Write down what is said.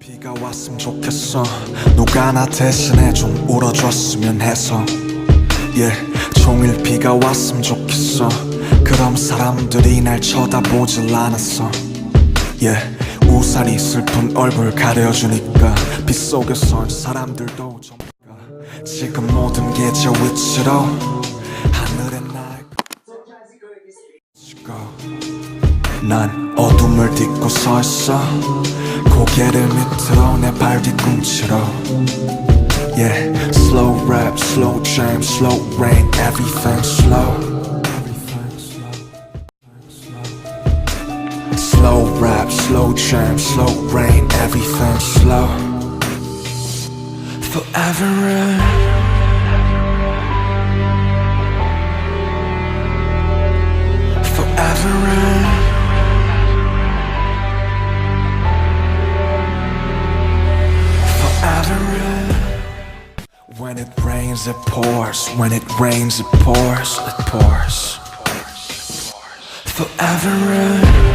비가 왔으면 좋겠어. 누가 나 대신에 좀 울어줬으면 해서. 종일 비가 왔으면 좋겠어. 그럼 사람들이 날 쳐다보질 않았어. 우산이 슬픈 얼굴 가려주니까 빗속에선 사람들도 좀 지금 모든 게 저 위치로 하늘에 날 난 어둠을 딛고 서 있어. 고개를 밑으로 내 발 뒤꿈치로. Slow rap, slow jam, slow rain, everything slow. Slow rap, slow jam, slow rain, everything slow. Forever in. Forever in. Forever in. When it rains it pours. When it rains it pours. It pours. Forever in.